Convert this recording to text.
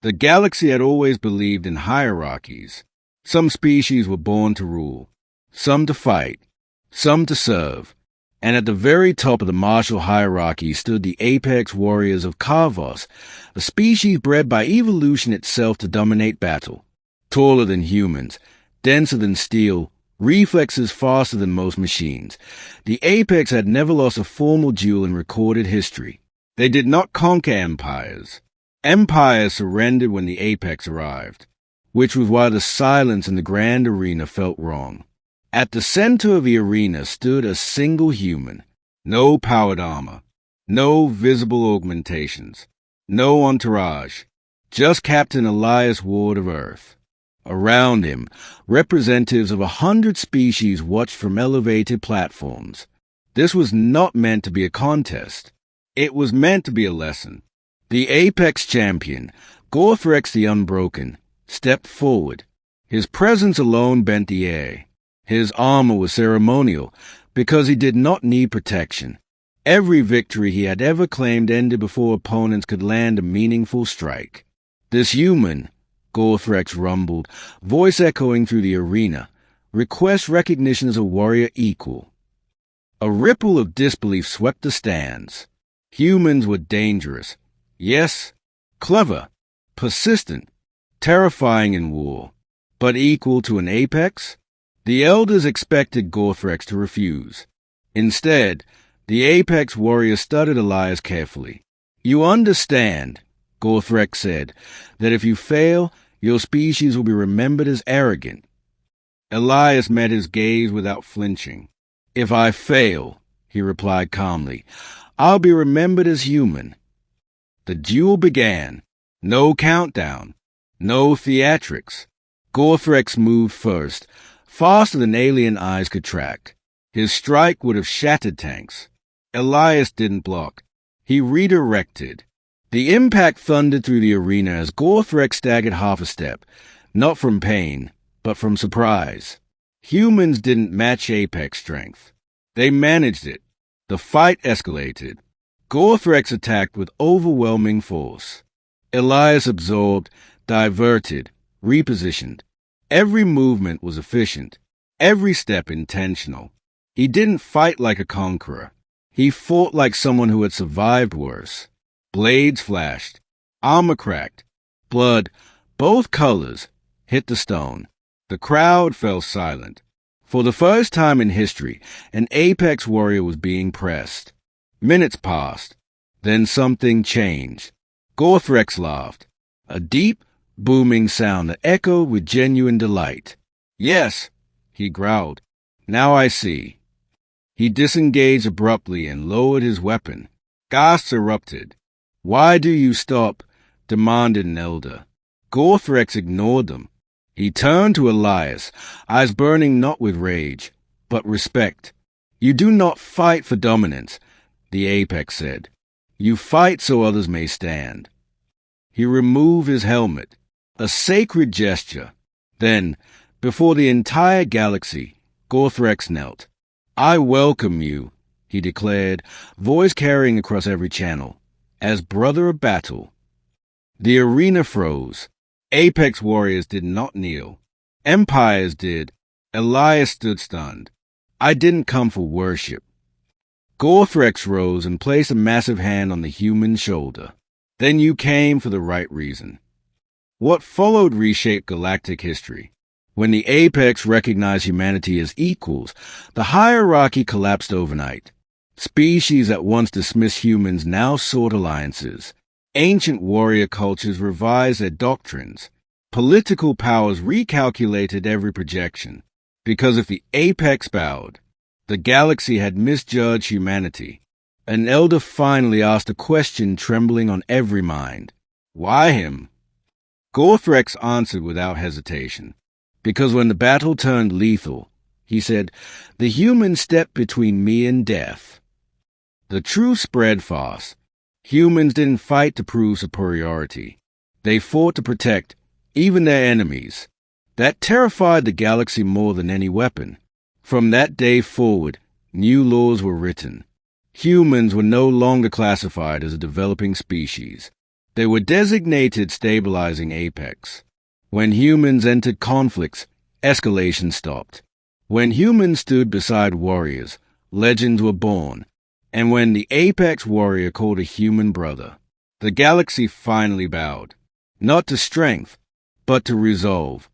The galaxy had always believed in hierarchies. Some species were born to rule, some to fight, some to serve, and at the very top of the martial hierarchy stood the apex warriors of Kavos, a species bred by evolution itself to dominate battle. Taller than humans, denser than steel, reflexes faster than most machines, the apex had never lost a formal duel in recorded history. They did not conquer empires. Empires surrendered when the apex arrived, which was why the silence in the grand arena felt wrong. At the center of the arena stood a single human. No powered armor, no visible augmentations, no entourage, just Captain Elias Ward of Earth. Around him, representatives of 100 species watched from elevated platforms. This was not meant to be a contest. It was meant to be a lesson. The apex champion, Gorthrex the Unbroken, stepped forward. His presence alone bent the air. His armor was ceremonial because he did not need protection. Every victory he had ever claimed ended before opponents could land a meaningful strike. This human, Gorthrex rumbled, voice echoing through the arena, requests recognition as a warrior equal. A ripple of disbelief swept the stands. Humans were dangerous. Yes, clever, persistent, terrifying in war, but equal to an apex? The elders expected Gorthrex to refuse. Instead, the apex warrior studied Elias carefully. You understand, Gorthrex said, that if you fail, your species will be remembered as arrogant. Elias met his gaze without flinching. If I fail, he replied calmly, I'll be remembered as human. The duel began. No countdown. No theatrics. Gorthrex moved first, faster than alien eyes could track. His strike would have shattered tanks. Elias didn't block. He redirected. The impact thundered through the arena as Gorthrex staggered half a step, not from pain, but from surprise. Humans didn't match apex strength. They managed it. The fight escalated. Gorthrex attacked with overwhelming force. Elias absorbed, diverted, repositioned. Every movement was efficient, every step intentional. He didn't fight like a conqueror. He fought like someone who had survived worse. Blades flashed, armor cracked, blood, both colors, hit the stone. The crowd fell silent. For the first time in history, an apex warrior was being pressed. Minutes passed. Then something changed. Gorthrex laughed. A deep, booming sound that echoed with genuine delight. Yes, he growled. Now I see. He disengaged abruptly and lowered his weapon. Gasps erupted. Why do you stop? Demanded an elder. Gorthrex ignored them. He turned to Elias, eyes burning not with rage, but respect. You do not fight for dominance, the apex said. You fight so others may stand. He removed his helmet, a sacred gesture. Then, before the entire galaxy, Gorthrex knelt. I welcome you, he declared, voice carrying across every channel, as brother of battle. The arena froze. Apex warriors did not kneel. Empires did. Elias stood stunned. I didn't come for worship. Gorthrex rose and placed a massive hand on the human's shoulder. Then you came for the right reason. What followed reshaped galactic history. When the apex recognized humanity as equals, the hierarchy collapsed overnight. Species that once dismissed humans now sought alliances. Ancient warrior cultures revised their doctrines. Political powers recalculated every projection. Because if the apex bowed, the galaxy had misjudged humanity. An elder finally asked a question trembling on every mind. Why him? Gorthrex answered without hesitation. Because when the battle turned lethal, he said, the human stepped between me and death. The truth spread fast. Humans didn't fight to prove superiority. They fought to protect even their enemies. That terrified the galaxy more than any weapon. From that day forward, new laws were written. Humans were no longer classified as a developing species. They were designated stabilizing apex. When humans entered conflicts, escalation stopped. When humans stood beside warriors, legends were born. And when the apex warrior called a human brother, the galaxy finally bowed. Not to strength, but to resolve.